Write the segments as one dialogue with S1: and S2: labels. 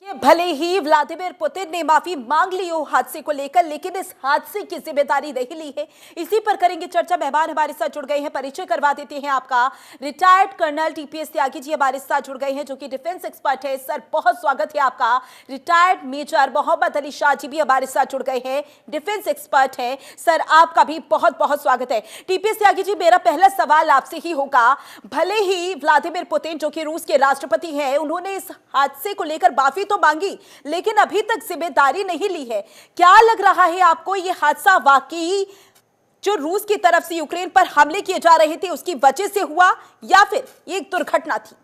S1: देखिए, भले ही Vladimir Putin ने माफी मांग ली हो हादसे को लेकर, लेकिन इस हादसे की जिम्मेदारी नहीं ली है। इसी पर करेंगे चर्चा। मेहमान हमारे साथ जुड़ गए हैं, परिचय करवा देते हैं आपका। Retired colonel TPS Tyagi ji हमारे साथ जुड़ गए हैं, जो कि डिफेंस एक्सपर्ट है। सर, बहुत स्वागत है आपका। रिटायर्ड मेजर मोहम्मद अली शाह जी भी हमारे साथ जुड़ गए हैं, डिफेंस एक्सपर्ट है। सर, आपका भी बहुत बहुत स्वागत है। टीपीएस त्यागी जी, मेरा पहला सवाल आपसे ही होगा। भले ही व्लादिमीर पुतिन, जो कि रूस के राष्ट्रपति हैं, उन्होंने इस हादसे को लेकर माफी तो मांगी, लेकिन अभी तक जिम्मेदारी नहीं ली है। क्या लग रहा है आपको, ये हादसा वाकई जो रूस की तरफ से यूक्रेन पर हमले किए जा रहे थे उसकी वजह से हुआ, या फिर ये एक दुर्घटना थी?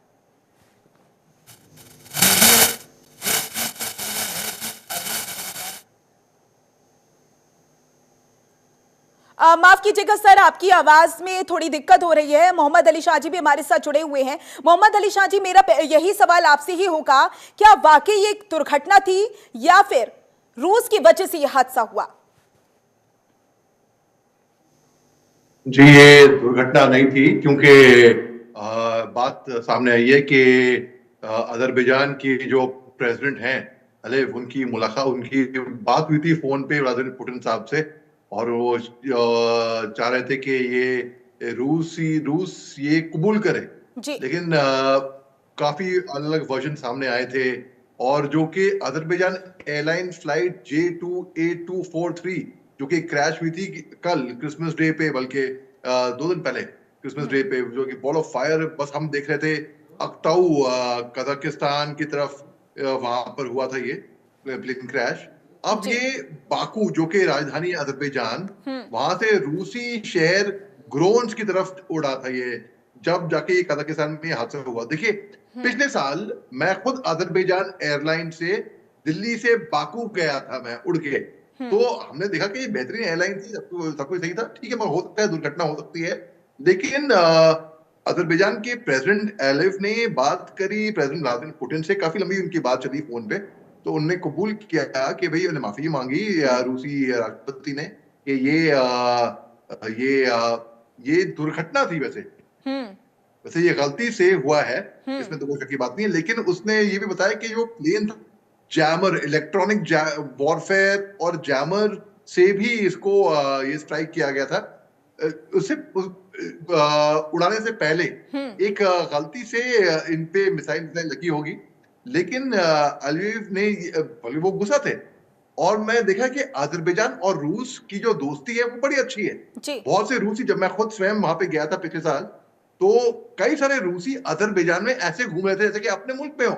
S1: माफ कीजिएगा सर, आपकी आवाज में थोड़ी दिक्कत हो रही है। मोहम्मद अली शाह जी भी हमारे साथ जुड़े हुए हैं। मोहम्मद अली शाह जी, मेरा यही सवाल आपसे ही होगा, क्या वाकई ये एक दुर्घटना थी या फिर रूस की वजह से यह हादसा हुआ?
S2: जी, ये दुर्घटना नहीं थी, क्योंकि बात सामने आई है कि अजरबैजान की जो प्रेसिडेंट हैं अलेव, उनकी बात हुई थी फोन पे व्लादिमीर पुतिन साहब से, और वो चाह रहे थे कि ये रूस ये कबूल करे। लेकिन काफी अलग अलग वर्जन सामने आए थे, और जो कि अजरबैजान एयरलाइन फ्लाइट J2A243 जो कि क्रैश हुई थी कल क्रिसमस डे पे, बल्कि 2 दिन पहले क्रिसमस डे पे, जो कि बॉल ऑफ फायर बस हम देख रहे थे अक्ताऊ कजाकिस्तान की तरफ, वहां पर हुआ था ये प्लेन क्रैश। अब ये बाकू, जो कि राजधानी अजरबैजान, वहां से रूसी शहर ग्रोन्स की तरफ उड़ा था ये, जब जाके ये कजाकिस्तान में हादसा हुआ। देखिए, पिछले साल मैं खुद अजरबैजान एयरलाइन से दिल्ली से बाकू गया था, मैं उड़ के। तो हमने देखा कि ये बेहतरीन एयरलाइन थी, सब कुछ सही था, ठीक है, मगर हो सकता है दुर्घटना हो सकती है। लेकिन अजरबैजान के प्रेसिडेंट एलिफ ने बात करी प्रेसिडेंट व्लादिमीर पुतिन से, काफी लंबी उनकी बात चली फोन पे। तो उन्होंने कबूल किया कि भाई, उन्हें माफी मांगी रूसी राष्ट्रपति ने कि ये दुर्घटना थी। वैसे ये गलती से हुआ है, इसमें तो कोई शक की बात नहीं है। लेकिन उसने ये भी बताया कि जो प्लेन था, जैमर, इलेक्ट्रॉनिक वॉरफेयर और जैमर से भी इसको ये स्ट्राइक किया गया था। उससे उड़ाने से पहले एक गलती से इन पे मिसाइल लगी होगी। लेकिन अलीव ने, वो गुस्सा थे, और मैं देखा कि अजरबैजान और रूस की जो दोस्ती है वो बड़ी अच्छी है। बहुत से रूसी, जब मैं खुद स्वयं वहां पे गया था पिछले साल, तो कई सारे रूसी अजरबैजान में ऐसे घूम रहे थे जैसे कि अपने मुल्क में हो।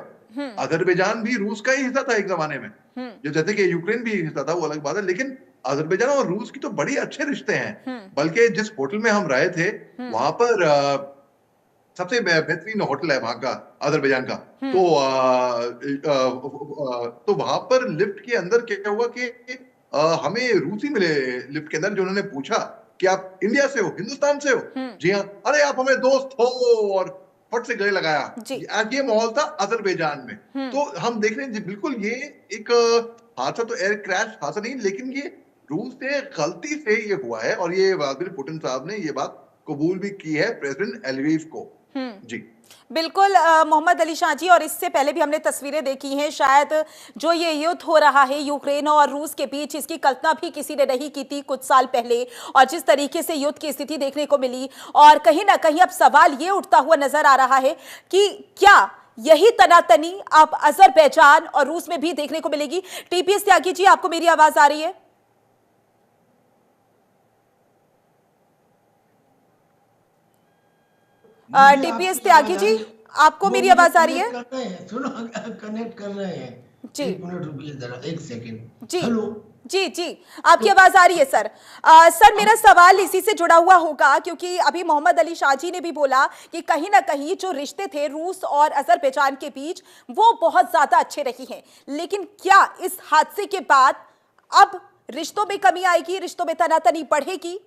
S2: अजरबैजान भी रूस का ही हिस्सा था एक जमाने में, जो जैसे कि यूक्रेन भी हिस्सा था, वो अलग बात है। लेकिन अजरबैजान और रूस की तो बड़ी अच्छे रिश्ते हैं। बल्कि जिस होटल में हम रहे थे, वहां पर सबसे बेहतरीन होटल है वहां का, अजरबैजान का। तो वहां पर लिफ्ट के अंदर क्या हुआ कि हमें रूसी मिले लिफ्ट के अंदर, जो उन्होंने पूछा कि आप इंडिया से हो, हिंदुस्तान से हो? जी हाँ। अरे, आप हमें दोस्त हो, और फट से गले लगाया। ये माहौल था अजरबैजान में। तो हम देख रहे हैं बिल्कुल, ये एक हादसा तो एयर क्रैश हादसा नहीं, लेकिन ये रूस से गलती से ये हुआ है, और ये व्लादिमीर पुतिन साहब ने ये बात कबूल भी की है प्रेसिडेंट एलिव को। जी
S1: बिल्कुल मोहम्मद अली शाह जी, और इससे पहले भी हमने तस्वीरें देखी हैं। शायद जो ये युद्ध हो रहा है यूक्रेन और रूस के बीच, इसकी कल्पना भी किसी ने नहीं की थी कुछ साल पहले, और जिस तरीके से युद्ध की स्थिति देखने को मिली, और कहीं ना कहीं अब सवाल ये उठता हुआ नजर आ रहा है कि क्या यही तनातनी अब अजरबैजान और रूस में भी देखने को मिलेगी? टीपीएस त्यागी जी, आपको मेरी आवाज आ रही है? टीपीएस त्यागी जी, आपको मेरी आवाज आ रही है?
S3: सुनो, कनेक्ट कर रहे हैं जी। 1 मिनट रुकिए जरा, 1 सेकंड
S1: जी।
S3: हेलो
S1: जी जी, आपकी आवाज आ रही है सर। सर, मेरा सवाल इसी से जुड़ा हुआ होगा, क्योंकि अभी मोहम्मद अली शाह जी ने भी बोला कि कहीं ना कहीं जो रिश्ते थे रूस और अजरबैजान के बीच, वो बहुत ज्यादा अच्छे रही हैं। लेकिन क्या इस हादसे के बाद अब रिश्तों में कमी आएगी, रिश्तों में तनातनी बढ़ेगी?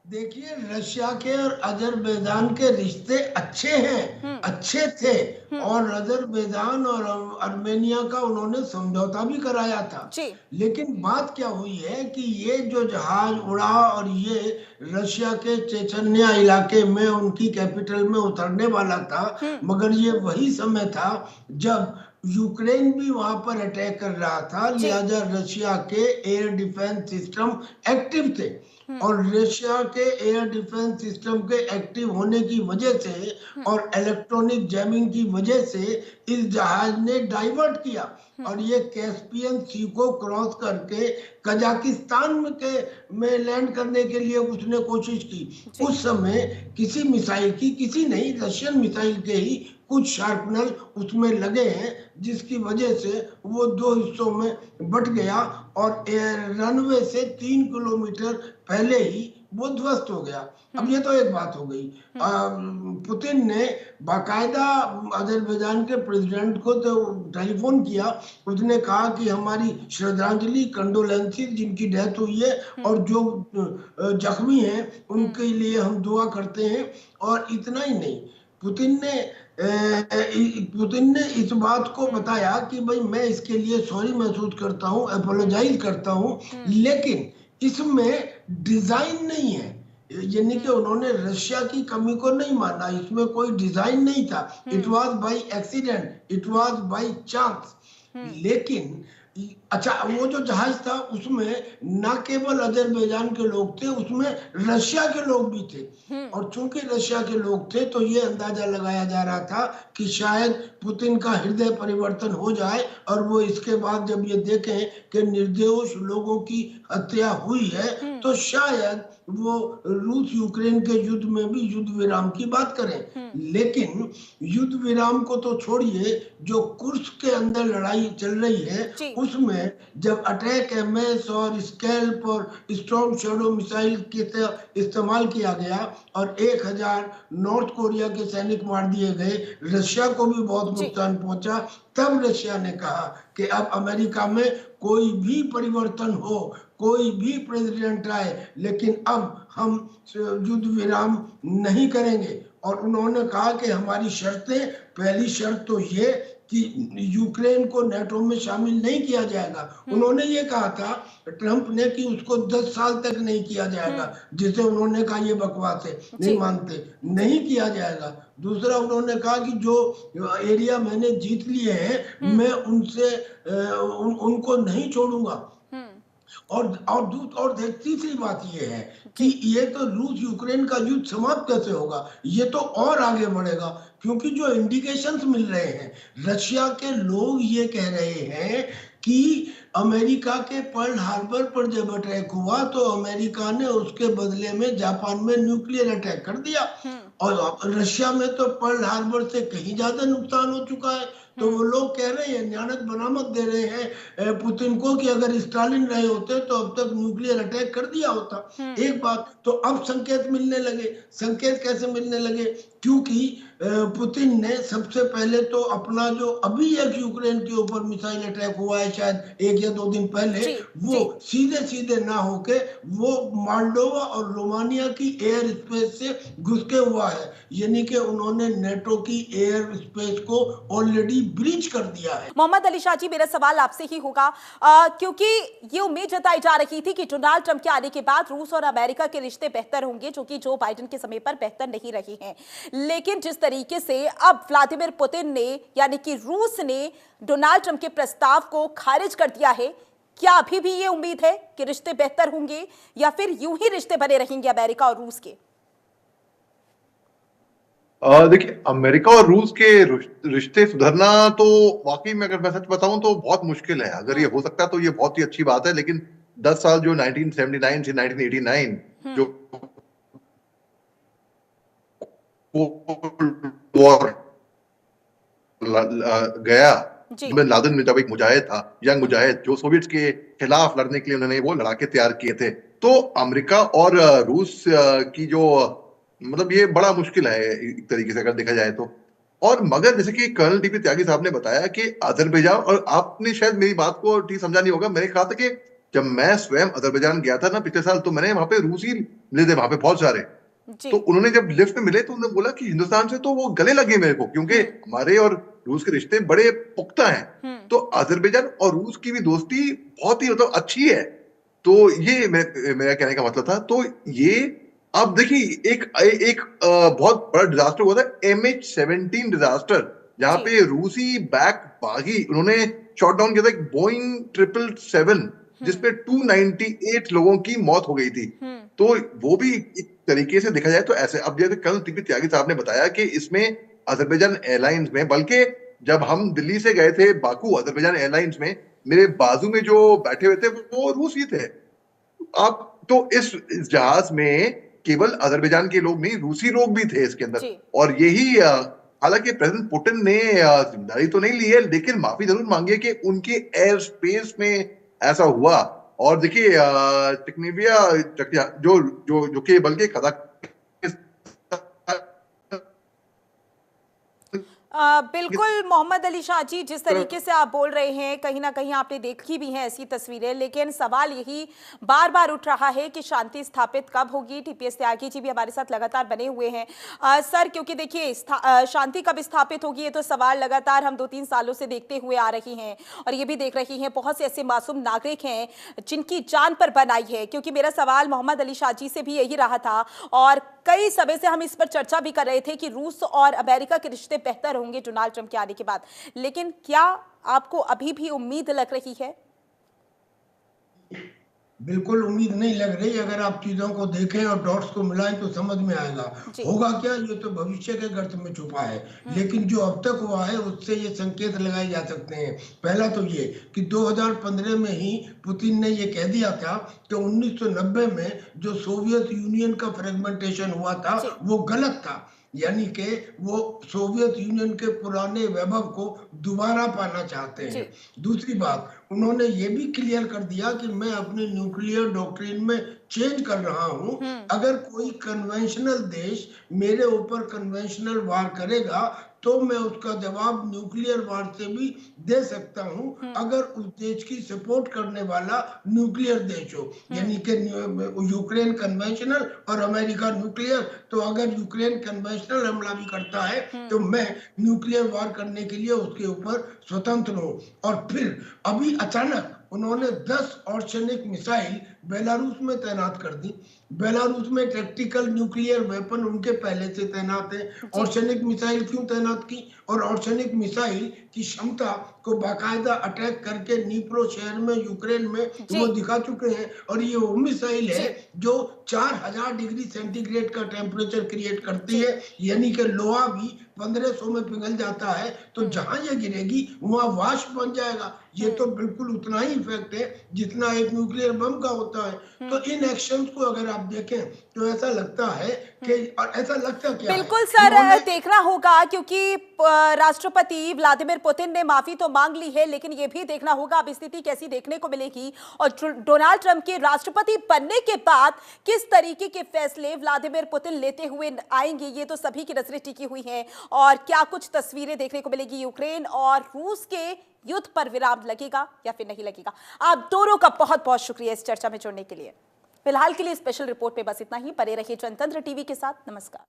S3: देखिए, रशिया के और अजरबैजान के रिश्ते अच्छे हैं, अच्छे थे, और अजरबैजान और आर्मेनिया का उन्होंने समझौता भी कराया था। लेकिन बात क्या हुई है कि ये जो जहाज उड़ा और ये रशिया के चेचन्या इलाके में उनकी कैपिटल में उतरने वाला था, मगर ये वही समय था जब यूक्रेन भी वहां पर अटैक कर रहा था,
S1: जी।
S3: लिहाजा रशिया के एयर डिफेंस सिस्टम एक्टिव थे। और रशिया के एयर डिफेंस सिस्टम के एक्टिव होने की वजह से और इलेक्ट्रॉनिक जैमिंग की वजह से इस जहाज ने डाइवर्ट किया और ये कैस्पियन सी को क्रॉस करके कजाकिस्तान में लैंड करने के लिए उसने कोशिश की। उस समय किसी नहीं, रशियन मिसाइल के ही कुछ शार्पनर उसमें लगे हैं, जिसकी वजह से वो दो हिस्सों में बट गया और रनवे से 3 किलोमीटर पहले ही वो ध्वस्त हो गया। अब ये तो एक बात हो गई। पुतिन ने बाकायदा अजरबैजान के प्रेसिडेंट को तो टेलीफोन किया, उसने कहा कि हमारी श्रद्धांजलि, कंडोलेंसेस जिनकी डेथ हुई है और जो जख्मी हैं उनके लिए हम दुआ करते हैं। और इतना ही नहीं, पुतिन ने इस बात को बताया कि भाई मैं इसके लिए सॉरी महसूस करता हूं, अपोलोजाइज करता हूं, लेकिन इसमें डिजाइन नहीं है। यानी कि उन्होंने रशिया की कमी को नहीं माना, इसमें कोई डिजाइन नहीं था। It was by accident, it was by chance. लेकिन अच्छा, वो जो जहाज था उसमें न केवल अजरबैजान के लोग थे, उसमें रशिया के लोग भी थे। और चूंकि रशिया के लोग थे तो ये अंदाजा लगाया जा रहा था कि शायद पुतिन का हृदय परिवर्तन हो जाए और वो इसके बाद जब ये देखें कि निर्दोष लोगों की हत्या हुई है तो शायद वो रूस यूक्रेन के युद्ध में भी युद्ध विराम की बात करें। लेकिन युद्ध विराम को तो छोड़िए, जो कुर्स्क के अंदर लड़ाई चल रही है उसमें जब अटैक एमएस और स्कैल्प और स्टॉर्म शैडो मिसाइल के इस्तेमाल किया गया और 1000 नॉर्थ कोरिया के सैनिक मार दिए गए, रशिया को भी बहुत नुकसान पहुंचा, तब रशिया ने कहा कि अब अमेरिका में कोई भी परिवर्तन हो, कोई भी प्रेसिडेंट आए, लेकिन अब हम युद्ध विराम नहीं करेंगे। और उन्होंने कहा कि हमारी शर्तें, पहली शर्त तो ये कि यूक्रेन को नेटो में शामिल नहीं किया जाएगा। उन्होंने ये कहा था ट्रंप ने कि उसको 10 साल तक नहीं किया जाएगा, जिसे उन्होंने कहा ये बकवास है, नहीं मानते, नहीं किया जाएगा। दूसरा उन्होंने कहा कि जो एरिया मैंने जीत लिए हैं मैं उनको नहीं छोड़ूंगा। और तीसरी बात ये है कि ये तो रूस यूक्रेन का युद्ध समाप्त कैसे होगा, ये तो और आगे बढ़ेगा, क्योंकि जो इंडिकेशंस मिल रहे हैं, रशिया के लोग ये कह रहे हैं कि अमेरिका के पर्ल हार्बर पर जब अटैक हुआ तो अमेरिका ने उसके बदले में जापान में न्यूक्लियर अटैक कर दिया और रशिया में तो पर्ल हार्बर से कहीं ज्यादा नुकसान हो चुका है। तो वो लोग कह रहे हैं, न्यानत बनामत दे रहे हैं पुतिन को कि अगर स्टालिन रहे होते तो अब तक न्यूक्लियर अटैक कर दिया होता। एक बात तो अब संकेत मिलने लगे। संकेत कैसे मिलने लगे? क्योंकि पुतिन ने सबसे पहले तो अपना जो अभी एक यूक्रेन के ऊपर मिसाइल अटैक हुआ है शायद 1 या 2 दिन पहले, वो सीधे ना होके वो मोल्डोवा और रोमानिया की एयर स्पेस से घुस के हुआ है, यानी कि उन्होंने नेटो की एयर स्पेस को ऑलरेडी ब्रीच कर दिया है।
S1: मोहम्मद अली शाह जी, मेरा सवाल आपसे ही होगा, क्योंकि ये उम्मीद जताई जा रही थी कि डोनाल्ड ट्रंप के आने के बाद रूस और अमेरिका के रिश्ते बेहतर होंगे, जो कि जो बाइडेन के समय पर बेहतर नहीं रहे हैं। लेकिन जिस तरीके से अब व्लादिमीर पुतिन ने, यानी कि रूस ने डोनाल्ड ट्रंप के प्रस्ताव को खारिज कर दिया है, क्या अभी भी ये उम्मीद है कि रिश्ते बेहतर होंगे या फिर यूं ही रिश्ते बने रहेंगे अमेरिका और रूस के?
S2: देखिए, अमेरिका और रूस के रिश्ते सुधरना तो वाकई में अगर मैं सच बताऊं तो बहुत मुश्किल है। अगर ये हो सकता है तो ये बहुत ही अच्छी बात है, लेकिन 10 साल जो 1979 से 1989 जो वॉर गया, जिसमें लादेन मिर्जा एक मुजाहिद था, यंग मुजाहिद, जो सोवियत के खिलाफ लड़ने के लिए उन्होंने वो लड़ाके तैयार किए थे। तो अमेरिका और रूस की जो मतलब ये बड़ा मुश्किल है एक तरीके से अगर देखा जाए तो। और मगर जैसे कि कर्नल टीपी त्यागी साहब ने बताया कि अजरबैजान, और आपने शायद मेरी बात को ठीक समझा नहीं होगा, मैंने कहा था कि जब मैं स्वयं अजरबैजान गया था ना पिछले साल, तो मैंने वहां पे रूसी मिले थे वहां पे बहुत सारे। तो उन्होंने जब लिफ्ट में मिले तो उन्होंने बोला कि हिंदुस्तान से तो वो गले लगे मेरे को, क्योंकि हमारे और रूस के रिश्ते बड़े पुख्ता हैं। तो अजरबैजान और रूस की भी दोस्ती बहुत ही मतलब अच्छी है। तो ये मेरा कहने का मतलब था। तो ये अब देखिए एक बहुत बड़ा डिजास्टर हुआ था, MH17 डिजास्टर, जहां
S1: जी।
S2: पे रूसी बैक बागी उन्होंने शॉट डाउन किया था एक बोइंग 777 जिसपे 298 लोगों की मौत हो गई थी। तो वो भी एक तरीके से देखा जाए तो ऐसे, अब जैसे कल टीपी त्यागी साहब ने बताया कि इसमें अजरबैजान एयरलाइंस में, बल्कि जब हम दिल्ली से गए थे बाकू अजरबैजान एयरलाइंस में, मेरे बाजू में जो बैठे हुए थे वो रूसी थे। अब तो इस जहाज में केवल अजरबैजान के लोग नहीं, रूसी लोग भी थे इसके अंदर।
S1: जी।
S2: और यही हालांकि प्रेसिडेंट पुतिन ने जिम्मेदारी तो नहीं ली है, लेकिन माफी जरूर मांगी है कि उनके एयर स्पेस में ऐसा हुआ। और देखिए टिकनिविया जो जो जो कि बल्कि
S1: बिल्कुल मोहम्मद अली शाह जी, जिस तरीके से आप बोल रहे हैं कहीं ना कहीं आपने देखी भी हैं ऐसी तस्वीरें, लेकिन सवाल यही बार बार उठ रहा है कि शांति स्थापित कब होगी। टीपीएस त्यागी जी भी हमारे साथ लगातार बने हुए हैं। सर, क्योंकि देखिए शांति कब स्थापित होगी ये तो सवाल लगातार हम 2-3 सालों से देखते हुए आ रही हैं, और ये भी देख रही हैं बहुत से ऐसे मासूम नागरिक हैं जिनकी जान पर बन आई है। क्योंकि मेरा सवाल मोहम्मद अली शाह जी से भी यही रहा था, और कई समय से हम इस पर चर्चा भी कर रहे थे कि रूस और अमेरिका के रिश्ते बेहतर होंगे डोनाल्ड ट्रंप के आने के बाद, लेकिन क्या आपको अभी भी उम्मीद लग रही है?
S3: बिल्कुल उम्मीद नहीं लग रही। अगर आप चीजों को देखें और डॉट्स को मिलाएं तो समझ में आएगा। होगा क्या, ये तो भविष्य के गर्त में छुपा है, लेकिन जो अब तक हुआ है उससे ये संकेत लगाए जा सकते हैं। पहला तो ये कि 2015 में ही पुतिन ने ये कह दिया था कि 1990 में जो सोवियत यूनियन का फ्रेगमेंटेशन हुआ था वो गलत था, यानी कि वो सोवियत यूनियन के पुराने वैभव को दोबारा पाना चाहते हैं। दूसरी बात, उन्होंने ये भी क्लियर कर दिया कि मैं अपने न्यूक्लियर डॉक्ट्रिन में चेंज कर रहा हूं। अगर कोई कन्वेंशनल देश मेरे ऊपर कन्वेंशनल वार करेगा तो मैं उसका जवाब न्यूक्लियर वार से भी दे सकता हूं, अगर उस देश की सपोर्ट करने वाला न्यूक्लियर देश हो, यानी कि यूक्रेन कन्वेंशनल और अमेरिका न्यूक्लियर। तो अगर यूक्रेन कन्वेंशनल हमला भी करता है तो मैं न्यूक्लियर वार करने के लिए उसके ऊपर स्वतंत्र हूं। और फिर अभी अचानक उन्होंने 10 ऑर्शनिक मिसाइल बेलारूस में तैनात कर दी। बेलारूस में टैक्टिकल न्यूक्लियर वेपन उनके पहले से तैनात है। ऑर्शनिक मिसाइल क्यों तैनात की? और ऑर्शनिक मिसाइल की क्षमता को बाकायदा अटैक करके नीप्रो शहर में यूक्रेन में वो दिखा चुके हैं। और ये वो मिसाइल है जो 4000 डिग्री सेंटीग्रेड का टेम्परेचर क्रिएट करती है, यानी कि लोहा भी 1500 में पिघल जाता है। तो जहां ये गिरेगी वहां वाष्प बन जाएगा। ये तो बिल्कुल उतना ही इफेक्ट है जितना एक न्यूक्लियर बम का होता है। तो इन एक्शंस को अगर आप देखें तो ऐसा लगता है कि, और ऐसा लगता क्या है,
S1: बिल्कुल सर, देखना होगा, क्योंकि राष्ट्रपति व्लादिमीर पुतिन ने माफी तो मांग ली है, लेकिन यह भी देखना होगा अब स्थिति कैसी देखने को मिलेगी, और डोनाल्ड ट्रंप के राष्ट्रपति बनने के बाद किस तरीके के फैसले व्लादिमीर पुतिन लेते हुए आएंगे, ये तो सभी की नजरें टिकी हुई हैं। और क्या कुछ तस्वीरें देखने को मिलेगी यूक्रेन और रूस के युद्ध पर विराम लगेगा या फिर नहीं लगेगा। आप दोनों का बहुत बहुत शुक्रिया इस चर्चा में जुड़ने के लिए। फिलहाल के लिए स्पेशल रिपोर्ट पे बस इतना ही। बने रहिए जनतंत्र टीवी के साथ। नमस्कार।